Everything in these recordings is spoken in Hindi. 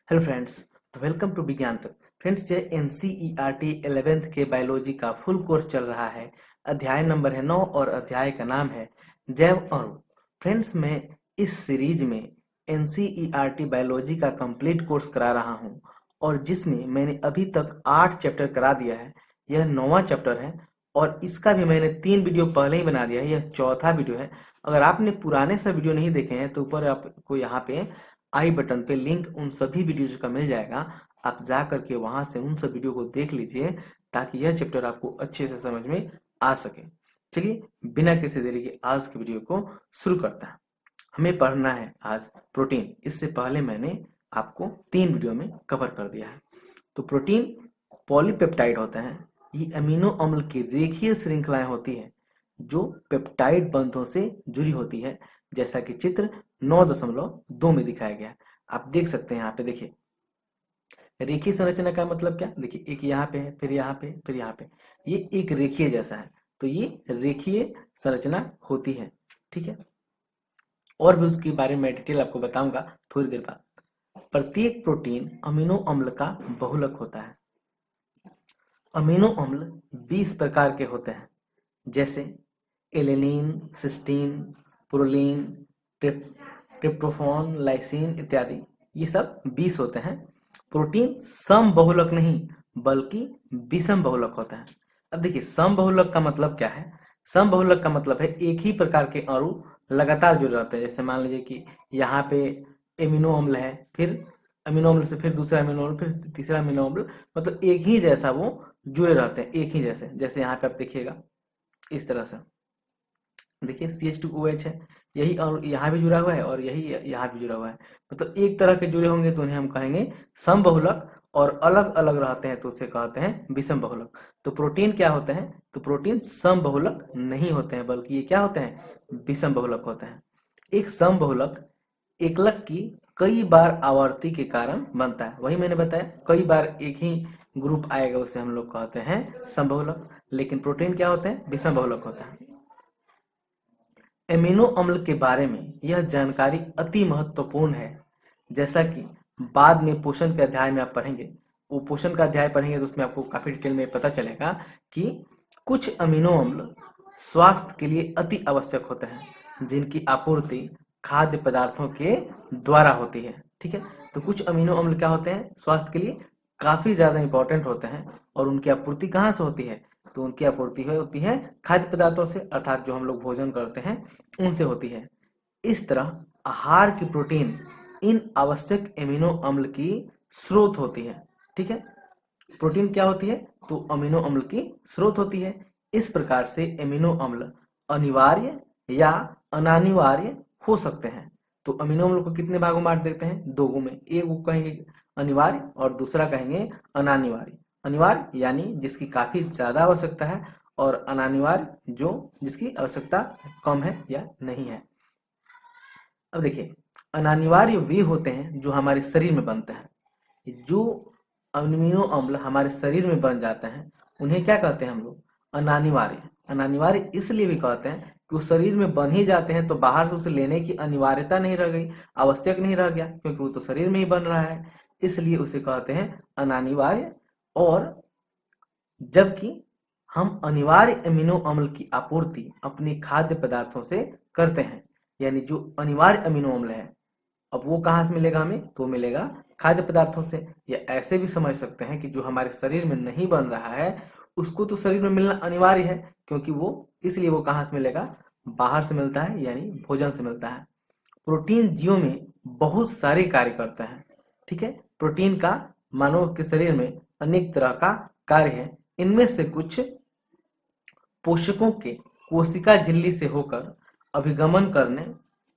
हेलो फ्रेंड्स, वेलकम टू विज्ञान तक। फ्रेंड्स, ये एनसीईआरटी 11th के बायोलॉजी का फुल कोर्स चल रहा है। अध्याय नंबर है 9 और अध्याय का नाम है जैव अणु। फ्रेंड्स, मैं इस सीरीज में एनसीईआरटी बायोलॉजी का कंप्लीट कोर्स करा रहा हूं और जिसमें मैंने अभी तक 8 चैप्टर करा दिया है। यह 9वां चैप्टर है और इसका भी मैंने 3 वीडियो पहले ही बना दिया है। यह चौथा वीडियो है। अगर आपने पुराने सब वीडियो नहीं देखे हैं तो ऊपर आपको यहाँ पे आई बटन पे लिंक उन सभी वीडियोज का मिल जाएगा। आप जा करके वहां से उन सब वीडियो को देख लीजिए ताकि यह चैप्टर आपको अच्छे से समझ में आ सके। चलिए बिना किसी देरी के आज के वीडियो को शुरू करते हैं। हमें पढ़ना है आज प्रोटीन। इससे पहले मैंने आपको 3 वीडियो में कवर कर दिया है। तो प्रोटीन पॉलीपेप्टाइड होते हैं। ये अमीनो अम्ल की रेखीय श्रृंखलाएं होती है जो पेप्टाइड बंधों से जुड़ी होती है, जैसा कि चित्र 9.2 में दिखाया गया है। आप देख सकते हैं यहाँ पे। देखिए, रेखीय संरचना का मतलब क्या? देखिए, एक यहाँ पे है, फिर यहाँ पे, फिर यहाँ पे। ये एक रेखीय जैसा है, तो ये रेखीय संरचना होती है। ठीक है, और भी उसके बारे में डिटेल आपको बताऊंगा थोड़ी देर बाद। प्रत्येक प्रोटीन अमीनो अम्ल का बहुलक होता है। अमीनो अम्ल 20 प्रकार के होते हैं, जैसे alanine, cysteine, proline, tryptophan, lysine इत्यादि। ये सब 20 होते हैं। प्रोटीन सम बहुलक नहीं बल्कि विषम बहुलक होता है। अब देखिए, सम बहुलक का मतलब क्या है? सम बहुलक का मतलब है एक ही प्रकार के अणु लगातार जुड़े रहते हैं। जैसे मान लीजिए कि यहाँ पे एमिनो अम्ल है, फिर अमीनो अम्ल से फिर दूसरा अमीनो अम्ल, फिर तीसरा अमीनो अम्ल, मतलब एक ही जैसा वो जुड़े रहते हैं, एक ही जैसे। जैसे यहाँ पे आप देखिएगा इस तरह से। देखिए CH2OH है, यही और यहाँ भी जुड़ा हुआ है और यही यहाँ भी जुड़ा हुआ है। मतलब एक तरह के जुड़े होंगे तो उन्हें हम कहेंगे समबहुलक, और अलग अलग रहते हैं तो उसे कहते हैं विषम बहुलक। तो प्रोटीन क्या होते हैं? तो प्रोटीन समबहुलक नहीं होते हैं बल्कि ये क्या होते हैं? विषम बहुलक होते हैं। एक समबहुलक एकलक की कई बार आवर्ती के कारण बनता है। वही मैंने बताया, कई बार एक ही ग्रुप आएगा उसे हम लोग कहते हैं समबहुलक। लेकिन प्रोटीन क्या होते हैं? विषम बहुलक होता है। एमिनो अम्ल के बारे में यह जानकारी अति महत्वपूर्ण है। जैसा कि बाद में पोषण के अध्याय में आप पढ़ेंगे, वो पोषण का अध्याय पढ़ेंगे तो उसमें आपको काफी डिटेल में पता चलेगा कि कुछ अमीनो अम्ल स्वास्थ्य के लिए अति आवश्यक होते हैं, जिनकी आपूर्ति खाद्य पदार्थों के द्वारा होती है। ठीक है, तो कुछ अमीनो अम्ल क्या होते हैं? स्वास्थ्य के लिए काफी ज्यादा इंपॉर्टेंट होते हैं, और उनकी आपूर्ति कहाँ से होती है? तो उनकी आपूर्ति होती है खाद्य पदार्थों से, अर्थात जो हम लोग भोजन करते हैं उनसे होती है। इस तरह आहार की प्रोटीन इन आवश्यक एमिनो अम्ल की स्रोत होती है। ठीक है, प्रोटीन क्या होती है? तो अमीनो अम्ल की स्रोत होती है। इस प्रकार से एमिनो अम्ल अनिवार्य या अनानिवार्य हो सकते हैं। तो अमीनो अम्ल को कितने भागों में बांट देते हैं? 2 में। एक को कहेंगे अनिवार्य और दूसरा कहेंगे अनानिवार्य। अनिवार्य यानी जिसकी काफी ज्यादा आवश्यकता है, और अनानिवार्य जो जिसकी आवश्यकता कम है या नहीं है। अब देखिए, अनानिवार्य वे होते हैं जो हमारे शरीर में बनते हैं। जो अमीनो अम्ल हमारे शरीर में बन जाते हैं उन्हें क्या कहते हैं हम लोग? अनानिवार्य। अनानिवार्य इसलिए भी कहते हैं कि वो शरीर में बन ही जाते हैं तो बाहर से उसे लेने की अनिवार्यता नहीं रह गई, आवश्यक नहीं रह गया, क्योंकि वो तो शरीर में ही बन रहा है, इसलिए उसे कहते हैं अनानिवार्य। और जबकि हम अनिवार्य अमीनो अम्ल की आपूर्ति अपने खाद्य पदार्थों से करते हैं। यानी जो अनिवार्य अमीनो अम्ल है, अब वो कहाँ से मिलेगा हमें? तो मिलेगा खाद्य पदार्थों से। या ऐसे भी समझ सकते हैं कि जो हमारे शरीर में नहीं बन रहा है उसको तो शरीर में मिलना अनिवार्य है, क्योंकि वो इसलिए वो कहाँ से मिलेगा? बाहर से मिलता है, यानी भोजन से मिलता है। प्रोटीन जीवों में बहुत सारे कार्य करता है। ठीक है, प्रोटीन का मानव के शरीर में अनेक तरह का कार्य है। इनमें से कुछ पोषकों के कोशिका झिल्ली से होकर अभिगमन करने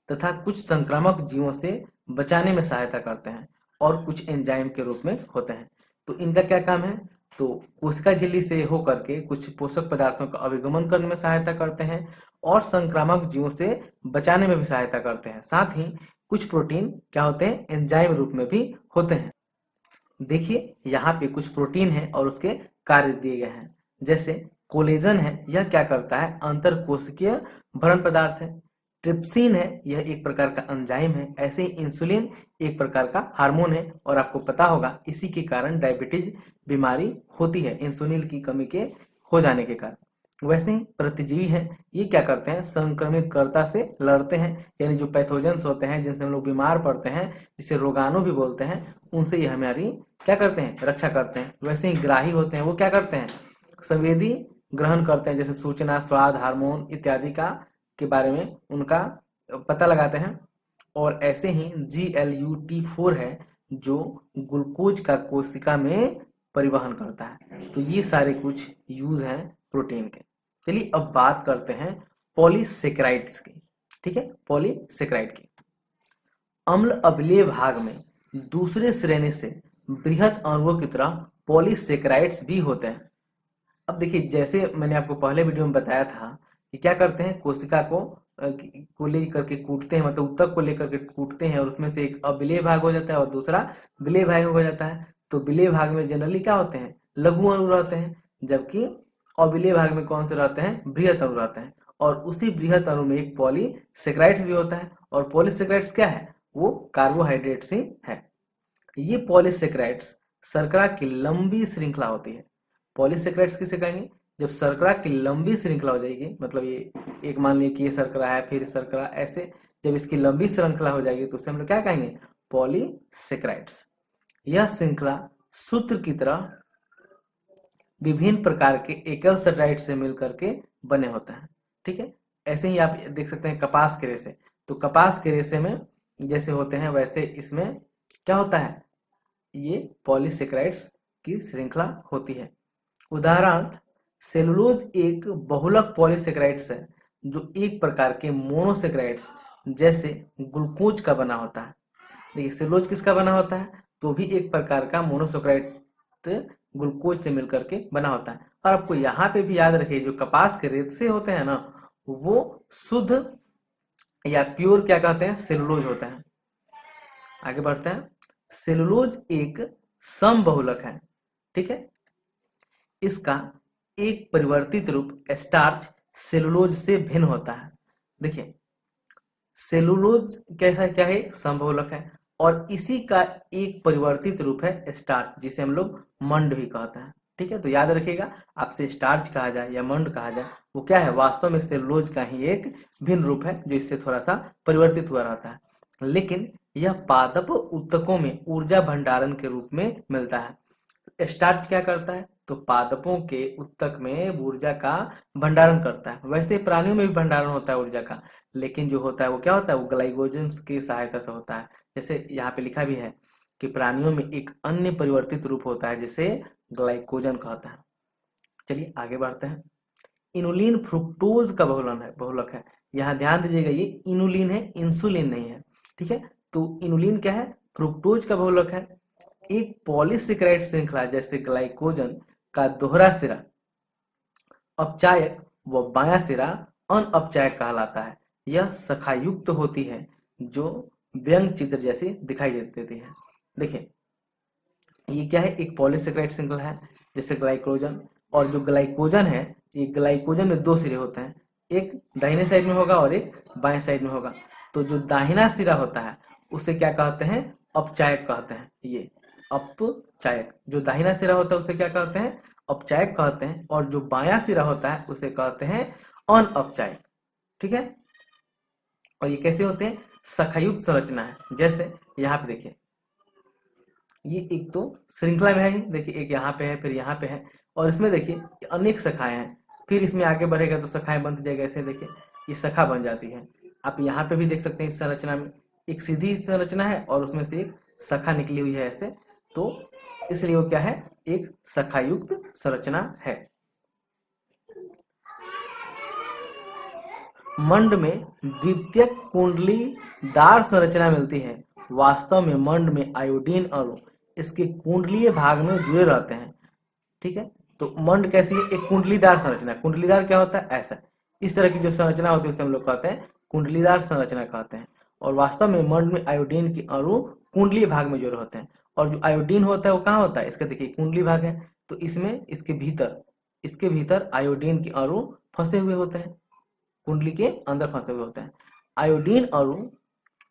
तथा कुछ संक्रामक जीवों से बचाने में सहायता करते हैं, और कुछ एंजाइम के रूप में होते हैं। तो इनका क्या काम है? तो कोशिका झिल्ली से होकर के कुछ पोषक पदार्थों का अभिगमन करने में सहायता करते हैं, और संक्रामक जीवों से बचाने में भी सहायता करते हैं। साथ ही कुछ प्रोटीन क्या होते हैं? एंजाइम रूप में भी होते हैं। देखिए, यहाँ पे कुछ प्रोटीन है और उसके कार्य दिए गए हैं। जैसे कोलेजन है, यह क्या करता है? अंतर कोशिकीय भरण पदार्थ है। ट्रिप्सिन है, यह एक प्रकार का एंजाइम है। ऐसे ही इंसुलिन एक प्रकार का हार्मोन है, और आपको पता होगा इसी के कारण डायबिटीज बीमारी होती है, इंसुलिन की कमी के हो जाने के कारण। वैसे ही प्रतिजीवी हैं, ये क्या करते हैं, संक्रमितकर्ता से लड़ते हैं, यानी जो पैथोजेंस होते हैं जिनसे हम लोग बीमार पड़ते हैं, जिसे रोगाणु भी बोलते हैं, उनसे ये हमारी क्या करते हैं, रक्षा करते हैं। वैसे ही ग्राही होते हैं, वो क्या करते हैं, संवेदी ग्रहण करते हैं, जैसे सूचना, स्वाद, हार्मोन इत्यादि का के बारे में उनका पता लगाते हैं। और ऐसे ही GLUT4 है जो ग्लूकोज का कोशिका में परिवहन करता है। तो ये सारे कुछ यूज हैं प्रोटीन के। चलिए अब बात करते हैं पॉलीसेकेराइड्स की। ठीक है, पॉलीसेकेराइड की। अम्ल अम्लीय भाग में दूसरे श्रेणी से बृहद अणुओं की तरह पॉलीसेकेराइड्स भी होते हैं। अब देखिए, जैसे मैंने आपको पहले वीडियो में बताया था कि क्या करते हैं, कोशिका को लेकर के कूटते हैं, मतलब ऊतक को लेकर के कूटते हैं, और उसमें से एक अविलेय भाग हो जाता है और दूसरा विलेय भाग हो जाता है। तो विलेय भाग में जनरली क्या होते हैं, लघु अणु रहते हैं, जबकि अविलेय भाग में कौन से रहते हैं, बृहद अणु रहते हैं। और उसी बृहद अणु में एक पॉलीसेकेराइड्स भी होता है, और पॉलीसेकेराइड्स क्या है, वो कार्बोहाइड्रेट्स ही है। ये पॉलीसेकेराइड्स शर्करा की लंबी श्रृंखला होती है। पॉलीसेकेराइड्स किसे कहेंगे, जब शर्करा की लंबी श्रृंखला हो जाएगी, मतलब ये एक मान लीजिए कि ये शर्करा है, फिर शर्करा, ऐसे जब इसकी लंबी श्रृंखला हो जाएगी तो उसे हम लोग क्या कहेंगे, पॉलीसेकेराइड्स। यह श्रृंखला सूत्र की तरह विभिन्न प्रकार के एकल सेटेराइड से मिलकर के बने होते हैं। ठीक है, ऐसे ही आप देख सकते हैं कपास के रेशे। तो कपास के रेशे में जैसे होते हैं वैसे इसमें क्या होता है, ये पॉलीसेकेराइड्स की श्रृंखला होती है। उदाहरण, सेलुलोज एक बहुलक पॉलीसेकेराइड्स है जो एक प्रकार के मोनोसेकेराइड्स जैसे ग्लूकोज का बना होता है। देखिए, सेलुलोज किसका बना होता है, तो भी एक प्रकार का मोनोसेकेराइड ग्लूकोज से मिलकर के बना होता है। और आपको यहाँ पे भी याद रखिए, जो कपास के रेशे होते हैं ना, वो शुद्ध या प्योर क्या कहते हैं, सेलुलोज होते हैं। आगे बढ़ते हैं। सेलुलोज एक समबहुलक है। ठीक है, इसका एक परिवर्तित रूप स्टार्च सेलुलोज से भिन्न होता है। देखिए, सेलुलोज कैसा क्या है, समबहुलक है, और इसी का एक परिवर्तित रूप है स्टार्च, जिसे हम लोग मंड भी कहते हैं। ठीक है, तो याद रखिएगा, आपसे स्टार्च कहा जाए या मंड कहा जाए, वो क्या है, वास्तव में सेलुलोज का ही एक भिन्न रूप है जो इससे थोड़ा सा परिवर्तित हुआ रहता है। लेकिन यह पादप ऊतकों में ऊर्जा भंडारण के रूप में मिलता है। स्टार्च क्या करता है, तो पादपों के ऊतक में ऊर्जा का भंडारण करता है। वैसे प्राणियों में भी भंडारण होता है ऊर्जा का, लेकिन जो होता है वो क्या होता है, वो ग्लाइकोजन की सहायता से होता है। जैसे यहाँ पे लिखा भी है कि प्राणियों में एक अन्य परिवर्तित रूप होता है जिसे ग्लाइकोजन कहता है। चलिए आगे बढ़ते हैं। इनुलिन फ्रुक्टोज का बहुलक है। यहाँ ध्यान दीजिएगा, ये इनुलिन है, इंसुलिन नहीं है। ठीक है, तो इनुलिन क्या है, फ्रुक्टोज का बहुलक है। एक पॉलीसेकेराइड श्रृंखला जैसे ग्लाइकोजन का दोहरा सिरा अपचायक व बायां सिरा अनअपचायक कहलाता है। यह शाखायुक्त होती है जो व्यंग चित्र जैसी दिखाई देती है। देखिए, ये क्या है, एक पॉलीसेकेराइड श्रृंखला है जैसे ग्लाइकोजन, और जो ग्लाइकोजन है, ये ग्लाइकोजन में दो सिरे होते हैं, एक दाहिने साइड में होगा और एक बाएं साइड में होगा। तो जो दाहिना सिरा होता है उसे क्या कहते हैं, अपचायक कहते हैं। ये अपचायक, जो दाहिना सिरा होता है उसे क्या कहते हैं, अपचायक कहते हैं, और जो बायां सिरा होता है उसे कहते हैं अनअपचायक। ठीक है, और ये कैसे होते हैं, शाखायुक्त संरचना है। जैसे यहाँ पे देखिए, ये एक तो श्रृंखला में है, देखिए एक यहाँ पे है, फिर यहाँ पे है, और इसमें देखिए अनेक शाखाएं हैं, फिर इसमें आगे बढ़ेगा तो शाखाएं बनती जाएगी। ऐसे देखिए ये शाखा बन जाती है। आप यहाँ पे भी देख सकते हैं, इस संरचना में एक सीधी संरचना है और उसमें से एक शाखा निकली हुई है ऐसे, तो इसलिए वो क्या है, एक शाखायुक्त संरचना है। मंड में द्वितीयक कुंडलीदार संरचना मिलती है। वास्तव में मंड में आयोडीन अणु इसके कुंडलीय भाग में जुड़े रहते हैं। ठीक है, तो मंड कैसी है, एक कुंडलीदार संरचना। कुंडलीदार क्या होता है, ऐसा, इस तरह की जो संरचना होती है उसे हम लोग कहते हैं कुंडलीदार संरचना कहते हैं। और वास्तव में मंड में आयोडीन के अणु कुंडलीय भाग में जुड़े होते हैं। और जो आयोडीन होता है वो कहाँ होता है, इसका देखिए कुंडली भाग है, तो इसमें इसके भीतर आयोडीन के अणु फंसे हुए होते हैं, कुंडली के अंदर फंसे हुए होते हैं। आयोडीन अणु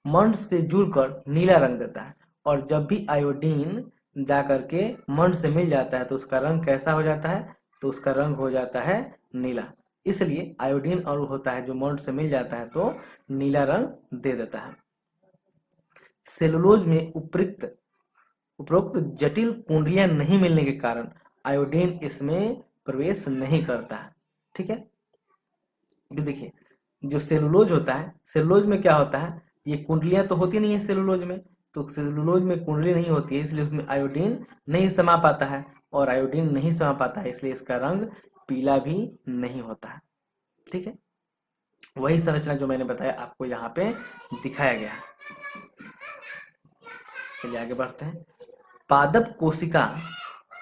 मंड से जुड़कर नीला रंग देता है, और जब भी आयोडीन जा करके मंड से मिल जाता है तो उसका रंग कैसा हो जाता है, तो उसका रंग हो जाता है नीला। इसलिए आयोडीन अणु होता है जो मंड से मिल जाता है तो नीला रंग दे देता है। सेलुलोज में उपरोक्त जटिल कुंडलियां नहीं मिलने के कारण आयोडीन इसमें प्रवेश नहीं करता है। ठीक है, ये देखिए जो सेलुलोज होता है, सेलुलोज में क्या होता है, ये कुंडलियां तो होती नहीं है सेलुलोज में, तो सेलुलोज में कुंडली नहीं होती है, इसलिए उसमें आयोडीन नहीं समा पाता है, और आयोडीन नहीं समा पाता है इसलिए इसका रंग पीला भी नहीं होता है। ठीक है, वही संरचना जो मैंने बताया आपको यहाँ पे दिखाया गया है। चलिए आगे बढ़ते हैं। पादप कोशिका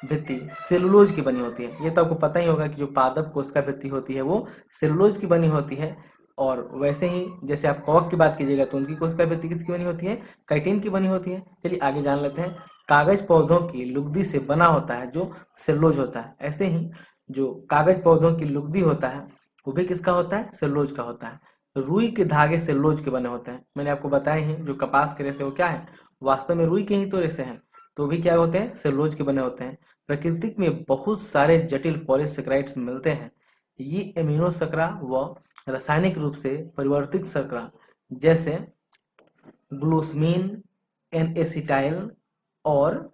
भित्ति सेलुलोज की बनी होती है। ये तो आपको पता ही होगा कि जो पादप कोशिका भित्ति होती है वो सेलुलोज की बनी होती है, और वैसे ही जैसे आप कवक की बात कीजिएगा तो उनकी कोशिका भित्ति किसकी बनी होती है, काइटिन की बनी होती है। चलिए आगे जान लेते हैं। कागज पौधों की लुगदी से बना होता है जो सेलुलोज होता है, ऐसे ही जो कागज पौधों की लुगदी होता है वो भी किसका होता है, सेलुलोज का होता है। रुई के धागे सेलुलोज के बने होते हैं। मैंने आपको बताया ही जो कपास के रेशे वो क्या है, वास्तव में रुई के ही तो रेशे हैं, तो भी क्या होते हैं, सेलुलोज के बने होते हैं। प्रकृति में बहुत सारे जटिल पॉलीसेकेराइड्स मिलते हैं। ये एमिनो शर्करा व रासायनिक रूप से परिवर्तित शर्करा जैसे ग्लूसमीन, एन-एसिटाइल और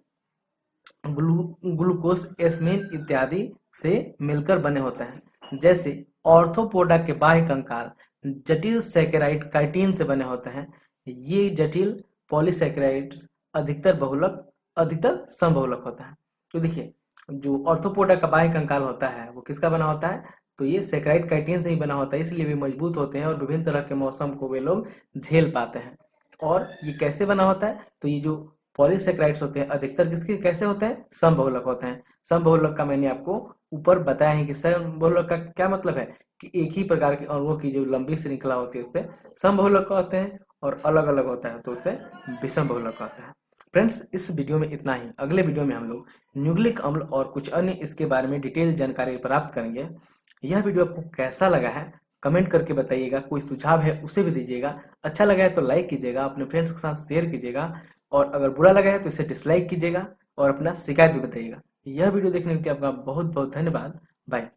ग्लूकोस एस्मिन इत्यादि से मिलकर बने होते हैं। जैसे ऑर्थोपोडा के बाह्य कंकाल जटिल सैकेराइड काइटिन से बने होते हैं। ये जटिल पॉलीसैकेराइड्स अधिकतर समबहुलक होता है। तो देखिए जो ऑर्थोपोडा का बाह्य कंकाल होता है वो किसका बना होता है, तो ये सैकेराइड काइटिन से ही बना होता है, इसलिए वे मजबूत होते हैं और विभिन्न तरह के मौसम को वे लोग झेल पाते हैं। और ये कैसे बना होता है, तो ये जो पॉलीसैकेराइड्स होते हैं अधिकतर किसके कैसे होते हैं, समबहुलक होते हैं। समबहुलक का मैंने आपको ऊपर बताया है कि समबहुलक का क्या मतलब है कि एक ही प्रकार के अणुओं की जो लंबी श्रृंखला होती है उससे समबहुलक होते हैं, और अलग अलग होता है तो उससे विषम बहुलक होता है। फ्रेंड्स इस वीडियो में इतना ही। अगले वीडियो में हम लोग न्यूक्लिक अम्ल और कुछ अन्य इसके बारे में डिटेल जानकारी प्राप्त करेंगे। यह वीडियो आपको कैसा लगा है कमेंट करके बताइएगा, कोई सुझाव है उसे भी दीजिएगा। अच्छा लगा है तो लाइक कीजिएगा, अपने फ्रेंड्स के साथ शेयर कीजिएगा, और अगर बुरा लगा है तो इसे डिसलाइक कीजिएगा और अपना शिकायत भी बताइएगा। यह वीडियो देखने के लिए आपका बहुत बहुत धन्यवाद। बाय।